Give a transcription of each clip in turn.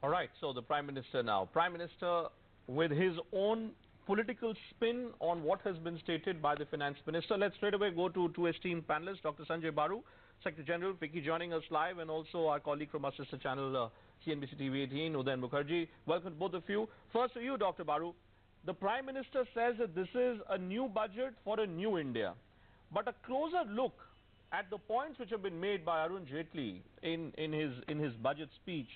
All right, so the Prime Minister now. Prime Minister with his own political spin on what has been stated by the Finance Minister. Let's straight away go to two esteemed panelists, Dr. Sanjay Baru, Secretary General, FICCI, joining us live, and also our colleague from our sister channel, CNBC TV18, Udayan Mukherjee. Welcome both of you. First to you, Dr. Baru. The Prime Minister says that this is a new budget for a new India. But a closer look at the points which have been made by Arun Jaitley in his budget speech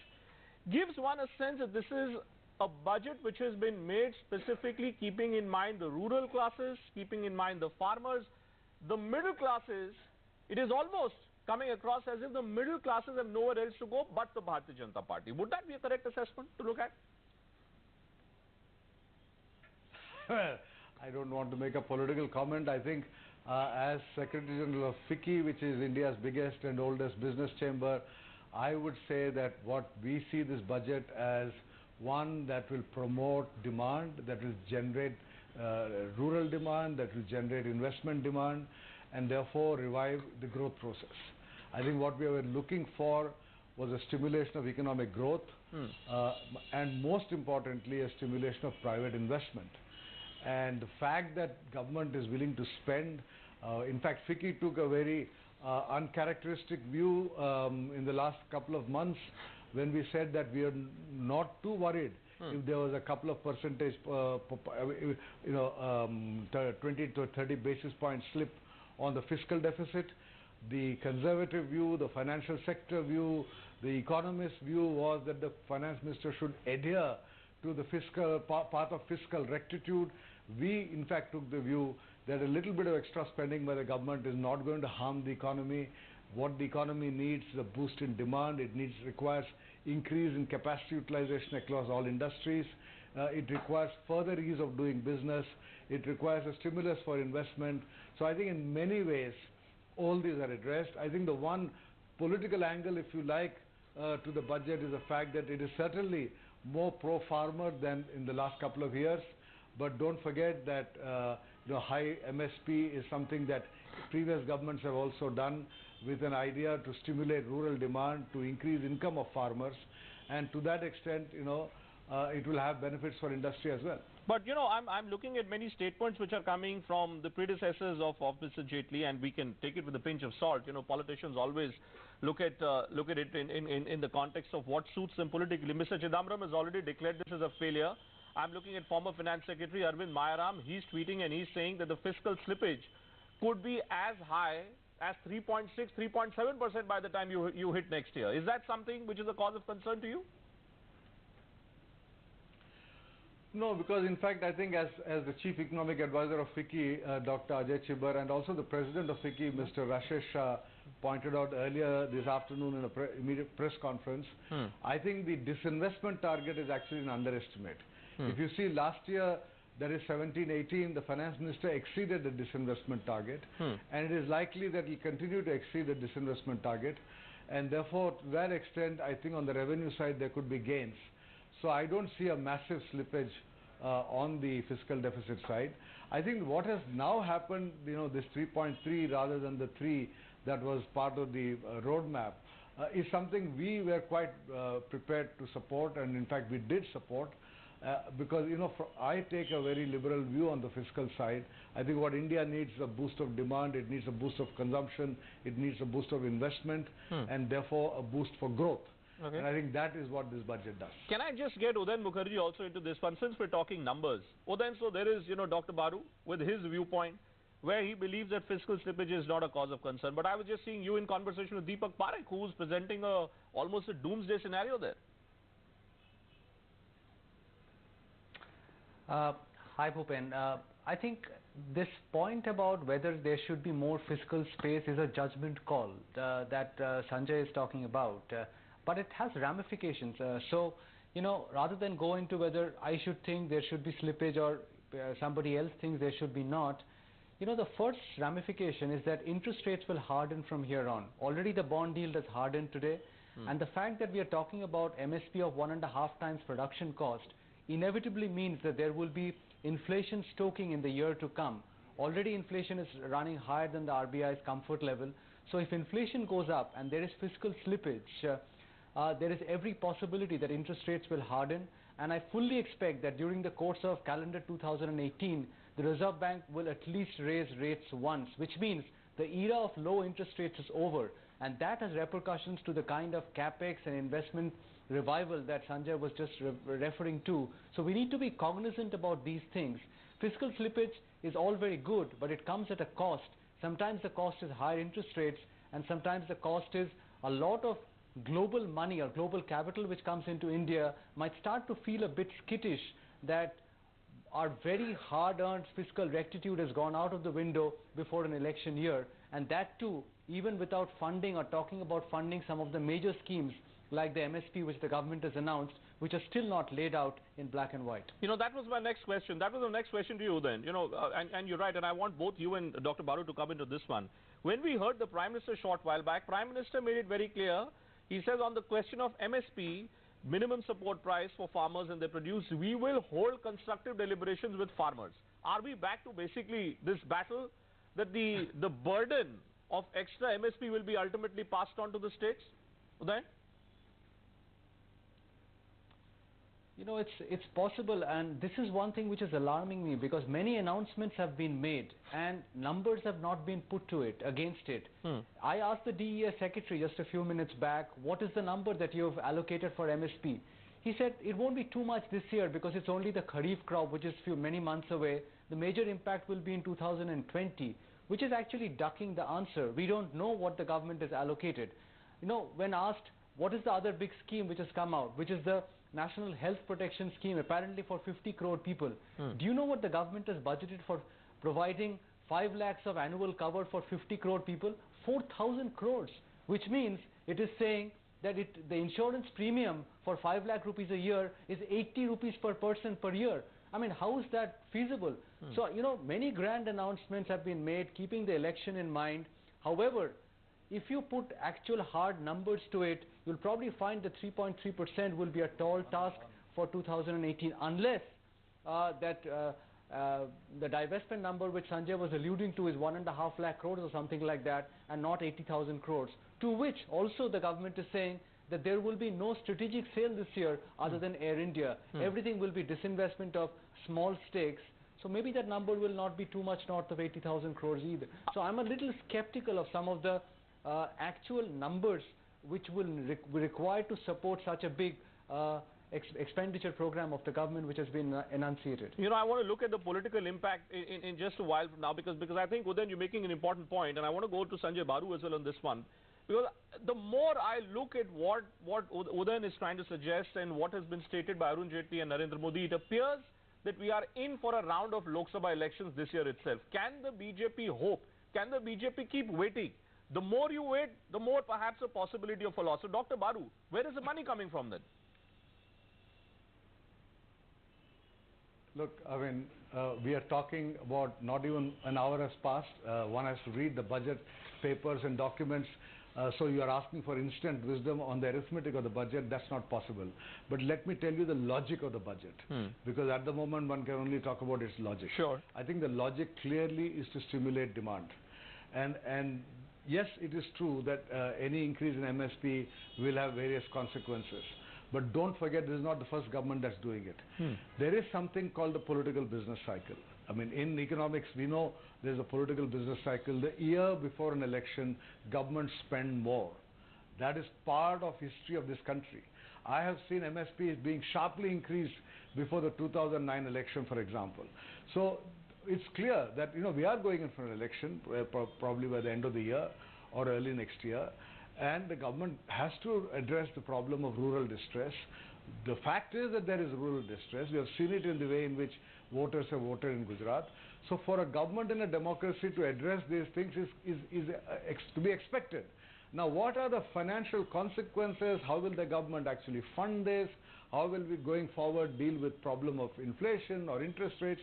gives one a sense that this is a budget which has been made specifically keeping in mind the rural classes, keeping in mind the farmers, the middle classes. It is almost coming across as if the middle classes have nowhere else to go but the Bharatiya Janata Party. Would that be a correct assessment to look at? Well, I don't want to make a political comment. I think as Secretary General of FICCI, which is India's biggest and oldest business chamber, I would say that what we see this budget as one that will promote demand, that will generate rural demand, that will generate investment demand, and therefore revive the growth process. I think what we were looking for was a stimulation of economic growth and most importantly a stimulation of private investment. And the fact that government is willing to spend, in fact FICCI took a very uncharacteristic view in the last couple of months when we said that we are not too worried if there was a couple of percentage, 20 to 30 basis point slip on the fiscal deficit. The conservative view, the financial sector view, the economist view was that the finance minister should adhere to the fiscal path of fiscal rectitude. We in fact took the view that a little bit of extra spending by the government is not going to harm the economy. What the economy needs is a boost in demand. It requires increase in capacity utilization across all industries. It requires further ease of doing business. It requires a stimulus for investment. So I think in many ways all these are addressed. I think the one political angle, if you like, to the budget is the fact that it is certainly more pro-farmer than in the last couple of years. But don't forget that high MSP is something that previous governments have also done with an idea to stimulate rural demand, to increase income of farmers, and to that extent, it will have benefits for industry as well. But I'm looking at many statements which are coming from the predecessors of Mr. Jaitley, and we can take it with a pinch of salt. Politicians always look at it in the context of what suits them politically. Mr. Chidambaram has already declared this as a failure. I'm looking at former Finance Secretary Arvind Mayaram. He's tweeting and he's saying that the fiscal slippage could be as high as 3.6, 3.7% by the time you hit next year. Is that something which is a cause of concern to you? No, because in fact I think as the Chief Economic Advisor of FICCI, Dr. Ajay Chibbar, and also the President of FICCI, Mr. Rashesh Shah, pointed out earlier this afternoon in a immediate press conference, I think the disinvestment target is actually an underestimate. If you see last year, that is 17-18, the Finance Minister exceeded the disinvestment target, and it is likely that he will continue to exceed the disinvestment target, and therefore to that extent I think on the revenue side there could be gains. So I don't see a massive slippage on the fiscal deficit side. I think what has now happened, this 3.3 rather than the 3 that was part of the roadmap, is something we were quite prepared to support, and in fact we did support. Because I take a very liberal view on the fiscal side. I think what India needs is a boost of demand, it needs a boost of consumption, it needs a boost of investment, and therefore a boost for growth. Okay. And I think that is what this budget does. Can I just get Udayan Mukherjee also into this one, since we're talking numbers? Udayan, so there is, Dr. Baru with his viewpoint where he believes that fiscal slippage is not a cause of concern. But I was just seeing you in conversation with Deepak Parekh, who's presenting almost a doomsday scenario there. Hi Bhupen. I think this point about whether there should be more fiscal space is a judgment call that Sanjay is talking about, but it has ramifications. So rather than go into whether I should think there should be slippage or somebody else thinks there should be not, the first ramification is that interest rates will harden from here on. Already the bond yield has hardened today, and the fact that we are talking about MSP of 1.5 times production cost inevitably means that there will be inflation stoking in the year to come. Already inflation is running higher than the RBI's comfort level. So if inflation goes up and there is fiscal slippage, there is every possibility that interest rates will harden, and I fully expect that during the course of calendar 2018, the Reserve Bank will at least raise rates once, which means the era of low interest rates is over, and that has repercussions to the kind of capex and investment revival that Sanjay was just referring to. So we need to be cognizant about these things. Fiscal slippage is all very good, but it comes at a cost. Sometimes the cost is higher interest rates, and sometimes the cost is a lot of global money or global capital which comes into India might start to feel a bit skittish that our very hard-earned fiscal rectitude has gone out of the window before an election year, and that too even without funding or talking about funding some of the major schemes like the MSP which the government has announced, which are still not laid out in black and white. You know, that was my next question. That was the next question to you then. You know, and you're right, and I want both you and Dr. Baru to come into this one. When we heard the Prime Minister a short while back, Prime Minister made it very clear. He says on the question of MSP, minimum support price for farmers and their produce, we will hold constructive deliberations with farmers. Are we back to basically this battle that the burden of extra MSP will be ultimately passed on to the states? Uday? You know, it's possible, and this is one thing which is alarming me, because many announcements have been made and numbers have not been put to it, against it. I asked the DEA secretary just a few minutes back, what is the number that you have allocated for MSP? He said it won't be too much this year because it's only the Kharif crop, which is many months away. The major impact will be in 2020, which is actually ducking the answer. We don't know what the government has allocated. You know, when asked what is the other big scheme which has come out, which is the National Health Protection Scheme, apparently for 50 crore people. Do you know what the government has budgeted for providing 5 lakhs of annual cover for 50 crore people? 4,000 crores, which means it is saying that the insurance premium for 5 lakh rupees a year is 80 rupees per person per year. I mean, how is that feasible? So, you know, many grand announcements have been made keeping the election in mind. However, if you put actual hard numbers to it, you'll probably find that 3.3% will be a tall task for 2018, unless the divestment number which Sanjay was alluding to is 1.5 lakh crores or something like that, and not 80,000 crores. To which also the government is saying that there will be no strategic sale this year other than Air India. Everything will be disinvestment of small stakes. So maybe that number will not be too much north of 80,000 crores either. So I'm a little skeptical of some of the actual numbers which will be required to support such a big expenditure program of the government which has been enunciated. You know, I want to look at the political impact in just a while now, because I think, Uday, you're making an important point, and I want to go to Sanjay Baru as well on this one. Because the more I look at what Uday is trying to suggest and what has been stated by Arun Jaitley and Narendra Modi, it appears that we are in for a round of Lok Sabha elections this year itself. Can the BJP hope? Can the BJP keep waiting? The more you wait, the more perhaps a possibility of a loss. So, Dr. Baru, where is the money coming from then? Look, I mean, we are talking about not even an hour has passed. One has to read the budget papers and documents. So you are asking for instant wisdom on the arithmetic of the budget. That's not possible. But let me tell you the logic of the budget. Because at the moment, one can only talk about its logic. Sure. I think the logic clearly is to stimulate demand. And yes, it is true that any increase in MSP will have various consequences. But don't forget, this is not the first government that's doing it. There is something called the political business cycle. I mean, in economics, we know there's a political business cycle. The year before an election, governments spend more. That is part of history of this country. I have seen MSPs being sharply increased before the 2009 election, for example. So it's clear that, you know, we are going in for an election, probably by the end of the year or early next year, and the government has to address the problem of rural distress. The fact is that there is rural distress. We have seen it in the way in which voters have voted in Gujarat. So for a government in a democracy to address these things is to be expected. Now, what are the financial consequences? How will the government actually fund this? How will we going forward deal with problem of inflation or interest rates?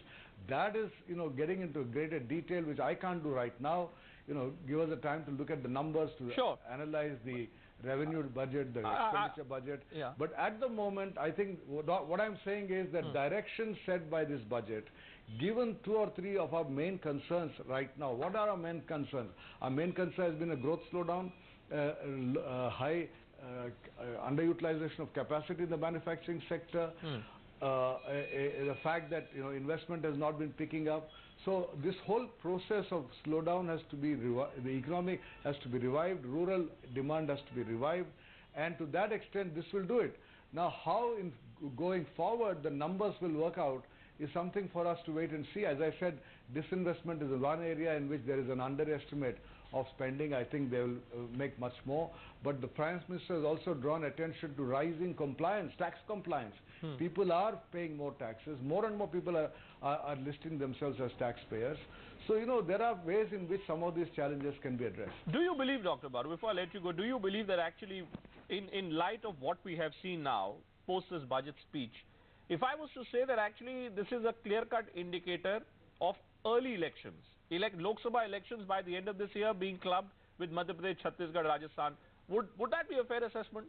That is, you know, getting into greater detail, which I can't do right now. You know, give us the time to look at the numbers, to analyze the revenue budget, the expenditure budget. But at the moment, I think what I'm saying is that direction set by this budget, given 2 or 3 of our main concerns right now. What are our main concerns? Our main concern has been a growth slowdown, high underutilization of capacity in the manufacturing sector, the fact that investment has not been picking up. So this whole process of slowdown has to be the economy has to be revived, rural demand has to be revived, and to that extent this will do it. Now how in going forward the numbers will work out is something for us to wait and see. As I said, disinvestment is one area in which there is an underestimate of spending. I think they will make much more. But the Prime Minister has also drawn attention to rising compliance, tax compliance. People are paying more taxes. More and more people are listing themselves as taxpayers. So, there are ways in which some of these challenges can be addressed. Do you believe, Dr. Baru, before I let you go, do you believe that actually, in light of what we have seen now, post this budget speech, if I was to say that actually this is a clear-cut indicator of early elections, Lok Sabha elections by the end of this year being clubbed with Madhya Pradesh, Chhattisgarh, Rajasthan, would that be a fair assessment?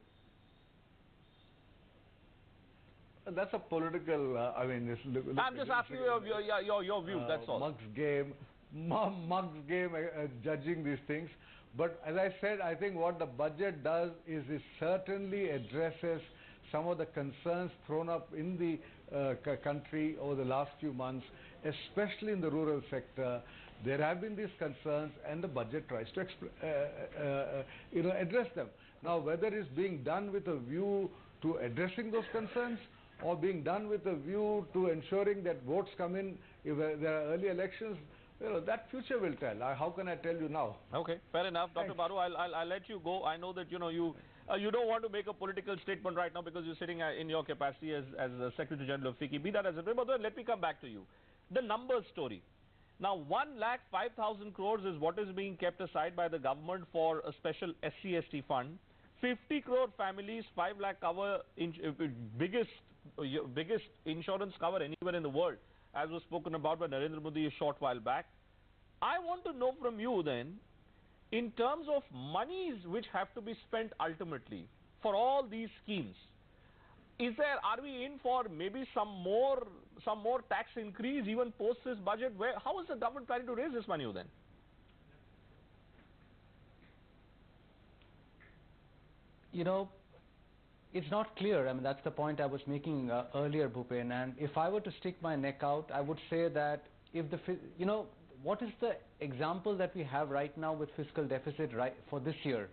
That's a political, I'm just asking your view, that's all. Mug's game, judging these things. But as I said, I think what the budget does is it certainly addresses some of the concerns thrown up in the country over the last few months, especially in the rural sector. There have been these concerns, and the budget tries to address them. Now, whether it's being done with a view to addressing those concerns or being done with a view to ensuring that votes come in if there are early elections, that future will tell. How can I tell you now? Okay, fair enough. Dr. Baru, I'll let you go. I know that you don't want to make a political statement right now because you're sitting in your capacity as Secretary General of FICCI. Be that as it may, but let me come back to you. The numbers story. Now, 1,05,000 crores is what is being kept aside by the government for a special SC/ST fund. 50 crore families, 5 lakh cover, biggest insurance cover anywhere in the world, as was spoken about by Narendra Modi a short while back. I want to know from you then, in terms of monies which have to be spent ultimately for all these schemes, are we in for maybe some more tax increase even post this budget? How is the government planning to raise this money then? It's not clear. I mean, that's the point I was making earlier, Bhupen. And if I were to stick my neck out, I would say that if what is the example that we have right now with fiscal deficit for this year?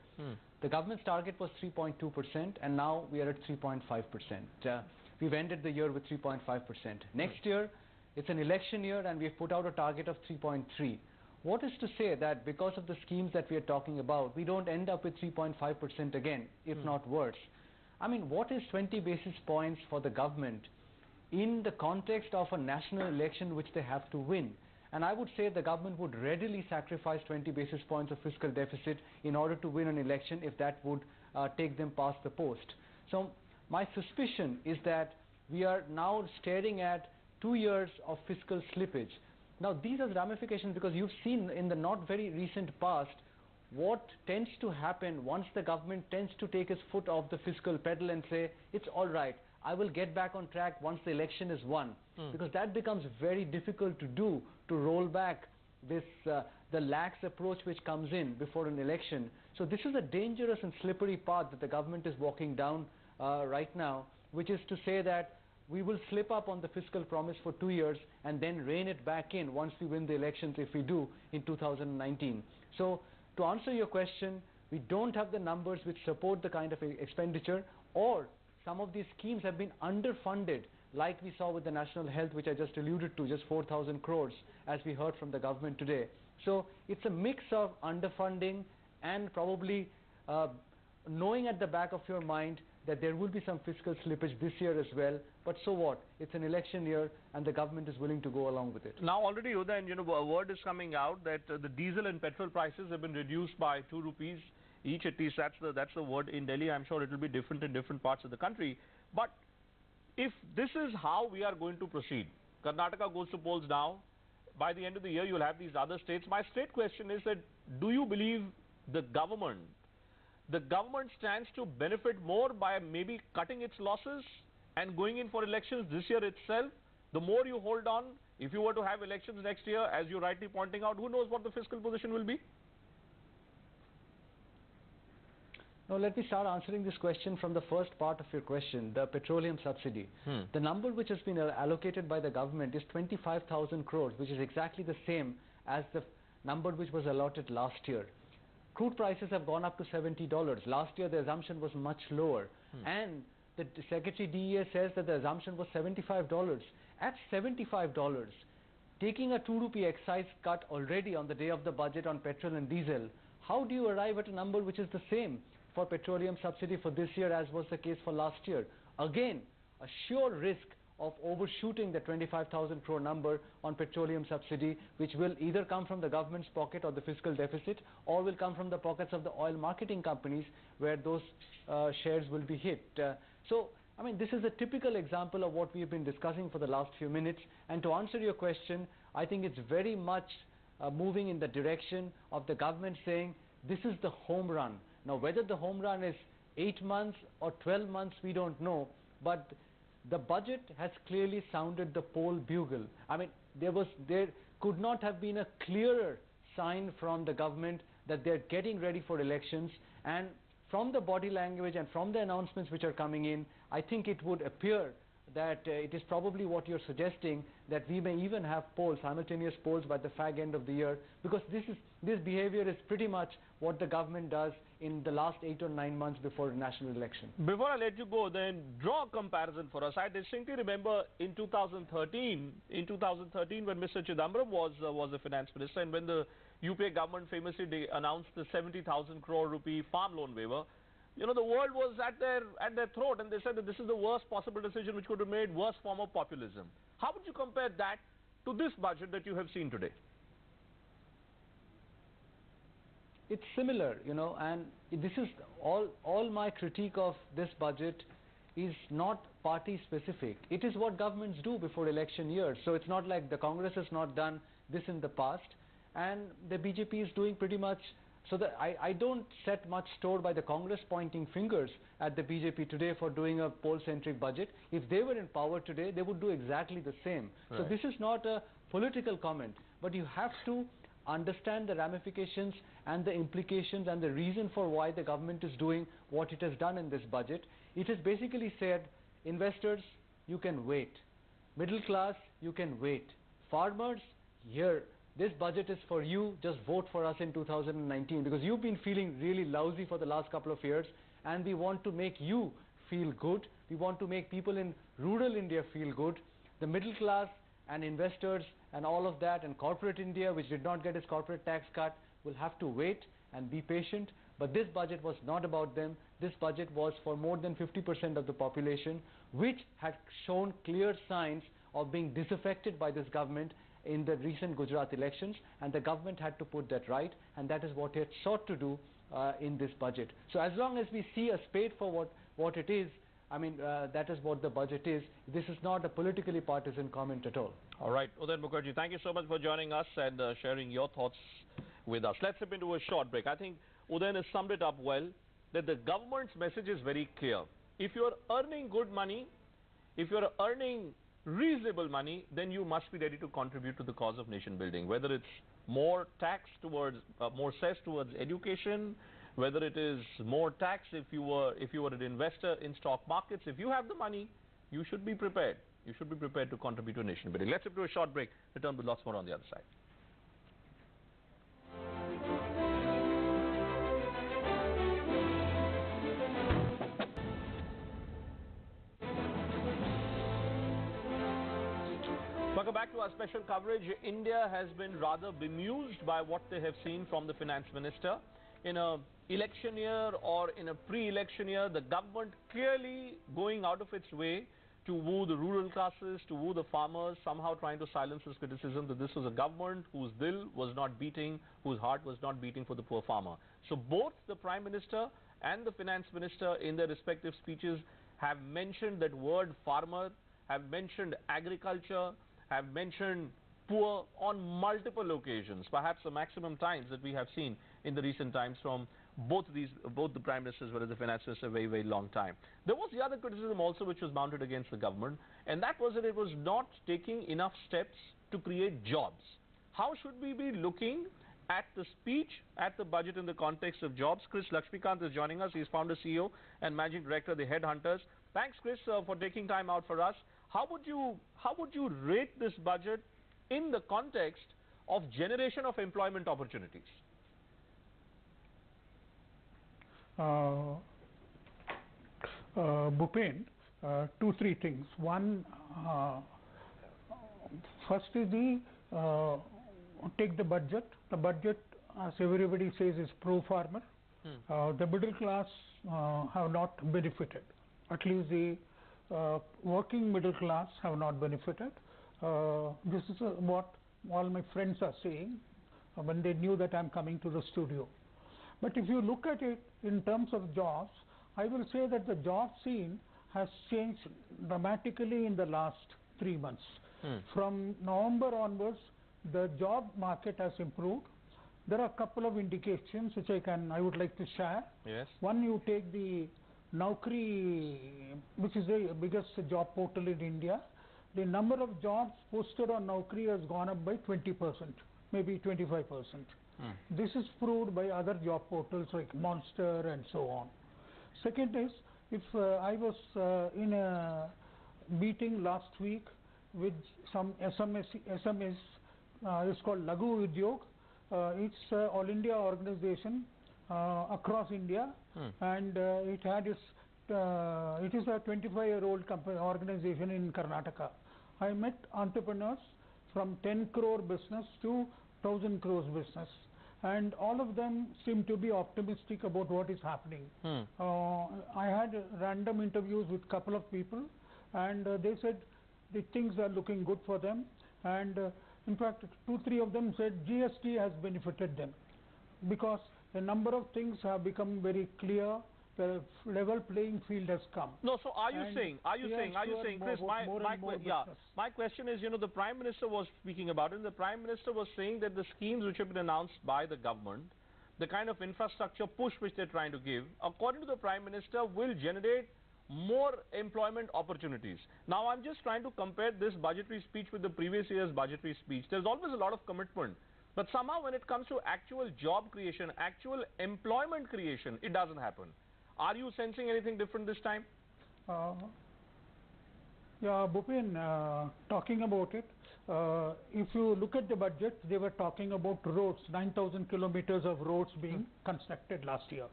The government's target was 3.2%, and now we are at 3.5%. We've ended the year with 3.5%. Next year, it's an election year, and we've put out a target of 3.3%. What is to say that because of the schemes that we are talking about, we don't end up with 3.5% again, if not worse? I mean, what is 20 basis points for the government in the context of a national election which they have to win? And I would say the government would readily sacrifice 20 basis points of fiscal deficit in order to win an election if that would take them past the post. So my suspicion is that we are now staring at 2 years of fiscal slippage. Now these are ramifications because you've seen in the not very recent past what tends to happen once the government tends to take its foot off the fiscal pedal and say, it's all right, I will get back on track once the election is won. Because that becomes very difficult to do, to roll back this the lax approach which comes in before an election. So this is a dangerous and slippery path that the government is walking down right now, which is to say that we will slip up on the fiscal promise for 2 years and then rein it back in once we win the elections, if we do, in 2019. So to answer your question, we don't have the numbers which support the kind of expenditure, or some of these schemes have been underfunded, like we saw with the national health, which I just alluded to, just 4,000 crores, as we heard from the government today. So it's a mix of underfunding and probably knowing at the back of your mind that there will be some fiscal slippage this year as well. But so what? It's an election year, and the government is willing to go along with it. Now already, Uday, a word is coming out that the diesel and petrol prices have been reduced by 2 rupees each. At least that's the word in Delhi. I'm sure it will be different in different parts of the country. But if this is how we are going to proceed, Karnataka goes to polls now. By the end of the year, you'll have these other states. My straight question is that, do you believe the government stands to benefit more by maybe cutting its losses and going in for elections this year itself? The more you hold on, if you were to have elections next year, as you're rightly pointing out, who knows what the fiscal position will be? Now let me start answering this question from the first part of your question, the petroleum subsidy. The number which has been allocated by the government is 25,000 crores, which is exactly the same as the number which was allotted last year. Crude prices have gone up to $70. Last year the assumption was much lower. And the Secretary DEA says that the assumption was $75. At $75, taking a 2 rupee excise cut already on the day of the budget on petrol and diesel, how do you arrive at a number which is the same for petroleum subsidy for this year as was the case for last year? Again, a sure risk of overshooting the 25,000 crore number on petroleum subsidy, which will either come from the government's pocket or the fiscal deficit, or will come from the pockets of the oil marketing companies where those shares will be hit. So, I mean, this is a typical example of what we've been discussing for the last few minutes. And to answer your question, I think it's very much moving in the direction of the government saying this is the home run. Now, whether the home run is 8 months or 12 months, we don't know. But the budget has clearly sounded the poll bugle. I mean, there could not have been a clearer sign from the government that they're getting ready for elections. And from the body language and from the announcements which are coming in, I think it would appear that it is probably what you're suggesting, that we may even have polls, simultaneous polls by the fag end of the year, because this behavior is pretty much what the government does in the last 8 or 9 months before a national election. Before I let you go, then draw a comparison for us. I distinctly remember in 2013 when Mr. Chidambaram was the finance minister, and when the UPA government famously announced the 70,000 crore rupee farm loan waiver, you know, the world was at their throat, and they said that this is the worst possible decision which could have made worst form of populism. How would you compare that to this budget that you have seen today? It's similar, you know, and this is all my critique of this budget is not party specific. It is what governments do before election years. So it's not like the Congress has not done this in the past, and the BJP is doing pretty much. So that I don't set much store by the Congress pointing fingers at the BJP today for doing a poll-centric budget. If they were in power today, they would do exactly the same. Right. So this is not a political comment, but you have to understand the ramifications and the implications and the reason for why the government is doing what it has done in this budget. It has basically said, investors, you can wait. Middle class, you can wait. Farmers, here. This budget is for you, just vote for us in 2019, because you've been feeling really lousy for the last couple of years, and we want to make you feel good. We want to make people in rural India feel good. The middle class and investors and all of that, and corporate India, which did not get its corporate tax cut, will have to wait and be patient. But this budget was not about them. This budget was for more than 50% of the population, which had shown clear signs of being disaffected by this government in the recent Gujarat elections, and the government had to put that right, and that is what it sought to do in this budget. So as long as we see a spade for what it is, I mean, that is what the budget is. This is not a politically partisan comment at all. All right, Udayan Mukherjee, thank you so much for joining us and sharing your thoughts with us. Let's slip into a short break. I think Udayan has summed it up well, that the government's message is very clear. If you're earning good money, if you're earning reasonable money, then you must be ready to contribute to the cause of nation building, whether it's more tax towards more cess towards education, whether it is more tax if you were an investor in stock markets. If you have the money, you should be prepared. You should be prepared to contribute to nation building. Let's do a short break. Return with lots more on the other side. Welcome back to our special coverage. India has been rather bemused by what they have seen from the finance minister. In an election year or in a pre-election year, the government clearly going out of its way to woo the rural classes, to woo the farmers, somehow trying to silence his criticism that this was a government whose dil was not beating, whose heart was not beating for the poor farmer. So both the Prime Minister and the Finance Minister in their respective speeches have mentioned that word farmer, have mentioned agriculture, have mentioned poor on multiple occasions, perhaps the maximum times that we have seen in the recent times from both the Prime Minister as well as the Finance Minister, a very, very long time. There was the other criticism also which was mounted against the government, and that was that it was not taking enough steps to create jobs. How should we be looking at the speech, at the budget in the context of jobs. Chris Lakshmikant is joining us. He's founder, CEO and Managing Director of the Headhunters. Thanks, Chris, for taking time out for us. How would you rate this budget in the context of generation of employment opportunities? Bhupen, two, three things. One, first is take the budget. The budget, as everybody says, is pro-farmer. The middle class have not benefited. At least the working middle class have not benefited. This is what all my friends are saying when they knew that I'm coming to the studio. But if you look at it in terms of jobs, I will say that the job scene has changed dramatically in the last 3 months. From November onwards, the job market has improved. There are a couple of indications which I would like to share. Yes. One, you take the Naukri, which is the biggest job portal in India. The number of jobs posted on Naukri has gone up by 20%, maybe 25%. This is proved by other job portals like Monster and so on. Second is, if I was in a meeting last week with some SMS, it's called Lagu Udyog. It's an all India organization across India, and it is a 25-year-old organization in Karnataka. I met entrepreneurs from 10 crore business to 1,000 crores business, and all of them seem to be optimistic about what is happening. I had random interviews with a couple of people, and they said the things are looking good for them, and in fact 2-3 of them said GST has benefited them because a number of things have become very clear. The level playing field has come. No, so are you saying, Chris, my question is, the Prime Minister was speaking about it, and the Prime Minister was saying that the schemes which have been announced by the government, the kind of infrastructure push which they're trying to give, according to the Prime Minister, will generate more employment opportunities. Now, I'm just trying to compare this budgetary speech with the previous year's budgetary speech. There's always a lot of commitment, but somehow when it comes to actual job creation, actual employment creation, it doesn't happen. Are you sensing anything different this time? Yeah, Bhupen, talking about it, if you look at the budget, they were talking about roads, 9,000 kilometers of roads being constructed last year,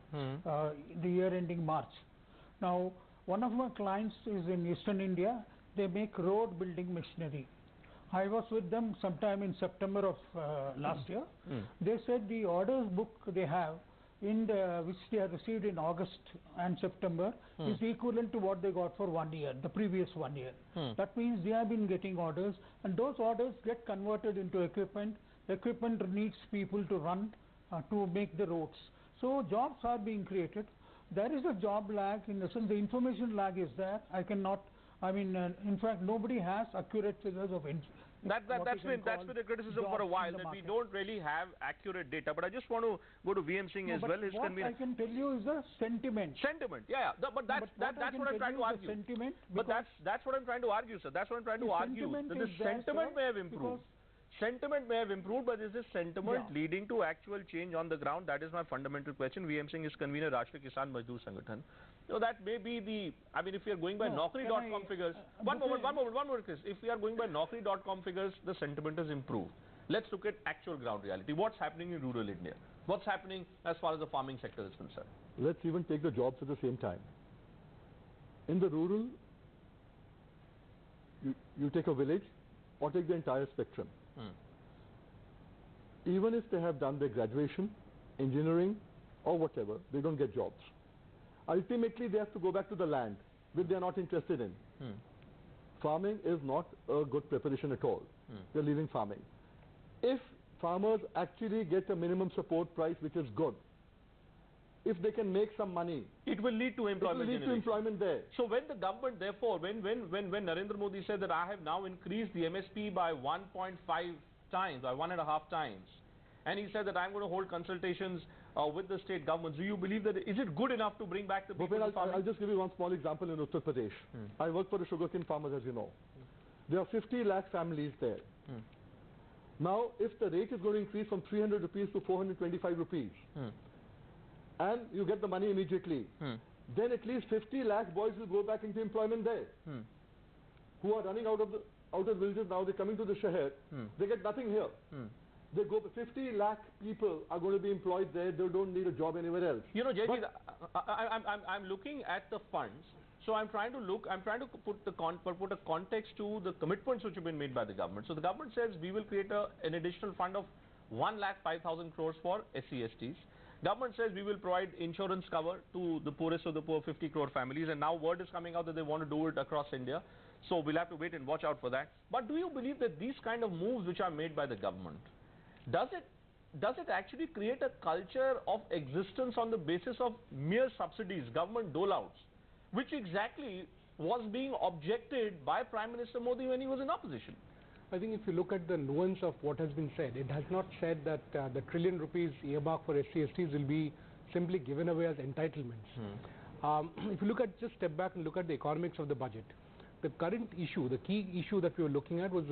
the year ending March. Now, one of my clients is in Eastern India. They make road building machinery. I was with them sometime in September of last year. They said the orders book they have, which they have received in August and September, is equivalent to what they got for 1 year, the previous 1 year. That means they have been getting orders, and those orders get converted into equipment. Equipment needs people to run to make the roads. So jobs are being created. There is a job lag in the sense the information lag is there. In fact, nobody has accurate figures of That's been a criticism for a while, that we don't really have accurate data. But I just want to go to VM Singh as well. What I can tell you is the sentiment. Sentiment, yeah. But that's what I'm trying to argue. Sentiment, but that's what I'm trying to argue, sir. That's what I'm trying to argue. That the sentiment may have improved. Sentiment may have improved, but is this sentiment leading to actual change on the ground? That is my fundamental question. VM Singh is convener Rashtriya Kisan Mazdoor Sangathan. That may be the, if we are going by Naukri.com figures, one moment, Chris. If we are going by Naukri.com figures, the sentiment has improved. Let's look at actual ground reality. What's happening in rural India? What's happening as far as the farming sector is concerned? Let's even take the jobs at the same time. In the rural, you take a village or take the entire spectrum. Even if they have done their graduation, engineering or whatever, they don't get jobs. Ultimately, they have to go back to the land, which they are not interested in. Farming is not a good preparation at all. They're leaving farming. If farmers actually get a minimum support price, which is good, if they can make some money, it will lead to employment. It will lead to employment there. So when the government, therefore, when Narendra Modi said that I have now increased the MSP by 1.5 times, by 1.5 times, and he said that I'm going to hold consultations with the state governments, do you believe that, is it good enough to bring back the people to farming? I'll just give you one small example in Uttar Pradesh. I work for the sugarcane farmers, as you know. There are 50 lakh families there. Now, if the rate is going to increase from 300 rupees to 425 rupees, and you get the money immediately, then at least 50 lakh boys will go back into employment there, who are running out of the outer villages now. They're coming to the Shahar. They get nothing here. They go. 50 lakh people are going to be employed there. They don't need a job anywhere else. You know, Jayji, I'm looking at the funds. So I'm trying to put a context to the commitments which have been made by the government. So the government says we will create an additional fund of 1,05,000 crores for SC/STs. Government says we will provide insurance cover to the poorest of the poor 50 crore families, and now word is coming out that they want to do it across India. So we'll have to wait and watch out for that. But do you believe that these kind of moves which are made by the government, does it actually create a culture of existence on the basis of mere subsidies, government dole-outs, which exactly was being objected by Prime Minister Modi when he was in opposition? I think if you look at the nuance of what has been said, it has not said that the trillion rupees earmark for SC/STs will be simply given away as entitlements. If you look at, just step back and look at the economics of the budget, the current issue, the key issue that we were looking at was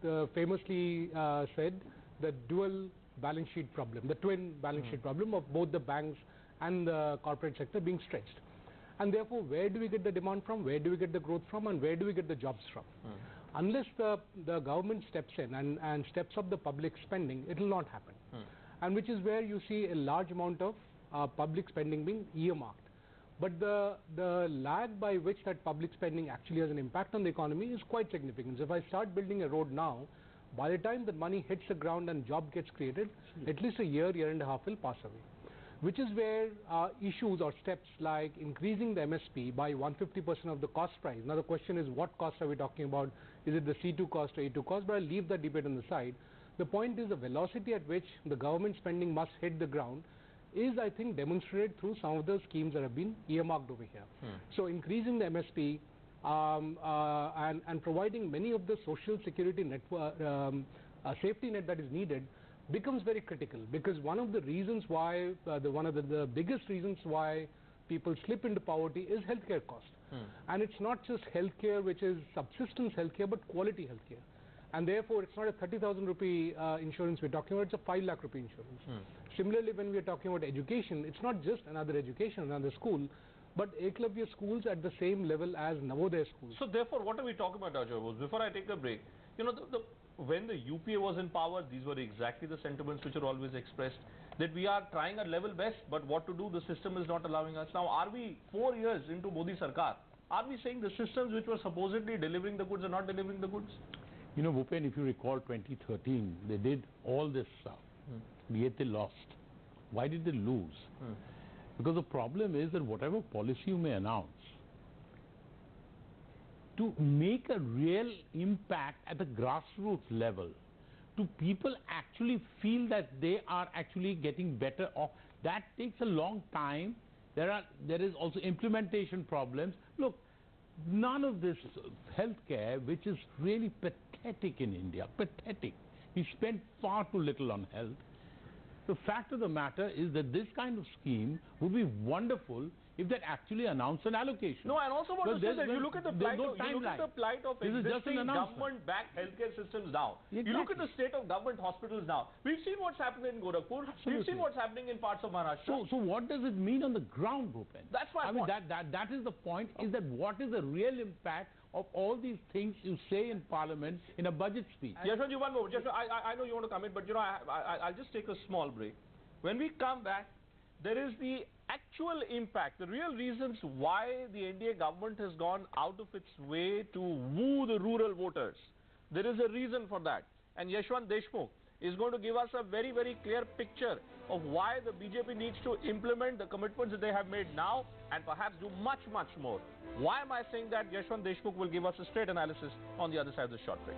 the famously said the dual balance sheet problem, the twin balance sheet problem of both the banks and the corporate sector being stretched. And therefore, where do we get the demand from, where do we get the growth from, and where do we get the jobs from? Unless the government steps in and steps up the public spending, it will not happen. And which is where you see a large amount of public spending being earmarked. But the lag by which that public spending actually has an impact on the economy is quite significant. So if I start building a road now, by the time the money hits the ground and job gets created, at least a year and a half will pass away. Which is where issues or steps like increasing the MSP by 150% of the cost price. Now the question is, what cost are we talking about? Is it the C2 cost or A2 cost? But I'll leave that debate on the side. The point is the velocity at which the government spending must hit the ground is, I think, demonstrated through some of the schemes that have been earmarked over here. So increasing the MSP and providing many of the social security network, safety net that is needed becomes very critical, because one of the reasons why, one of the biggest reasons why people slip into poverty is healthcare cost. And it's not just healthcare which is subsistence healthcare, but quality healthcare. And therefore, it's not a 30,000 rupee insurance we're talking about, it's a 5 lakh rupee insurance. Similarly, when we're talking about education, it's not just another education, another school, but Eklavya schools at the same level as Navodaya schools. So therefore, what are we talking about, Dr. Bose? Before I take a break, you know, when the UPA was in power, these were exactly the sentiments which are always expressed, that we are trying our level best, but what to do, the system is not allowing us. Now, are we 4 years into Modi Sarkar? Are we saying the systems which were supposedly delivering the goods are not delivering the goods? You know, Bhupen, if you recall 2013, they did all this stuff, yet they lost. Why did they lose? Because the problem is that whatever policy you may announce, to make a real impact at the grassroots level, to people actually feel that they are actually getting better off, that takes a long time. There is also implementation problems. Look, none of this healthcare, which is really pathetic in India, pathetic. We spend far too little on health. The fact of the matter is that this kind of scheme would be wonderful if they actually announce an allocation. No, and also want to say that you look at the plight of existing government-backed healthcare systems now. Exactly. You look at the state of government hospitals now. We've seen what's happening in Gorakhpur. We've seen what's happening in parts of Maharashtra. So what does it mean on the ground, Bhupen? That's my point. That is the point, is that what is the real impact of all these things you say in Parliament in a budget speech? Yashwant, one more. I know you want to come in, but you know, I'll just take a small break. When we come back, there is the actual impact, the real reasons why the NDA government has gone out of its way to woo the rural voters. There is a reason for that. And Yashwant Deshmukh is going to give us a very, very clear picture of why the BJP needs to implement the commitments that they have made now and perhaps do much, much more. Why am I saying that? Yashwant Deshmukh will give us a straight analysis on the other side of the short break.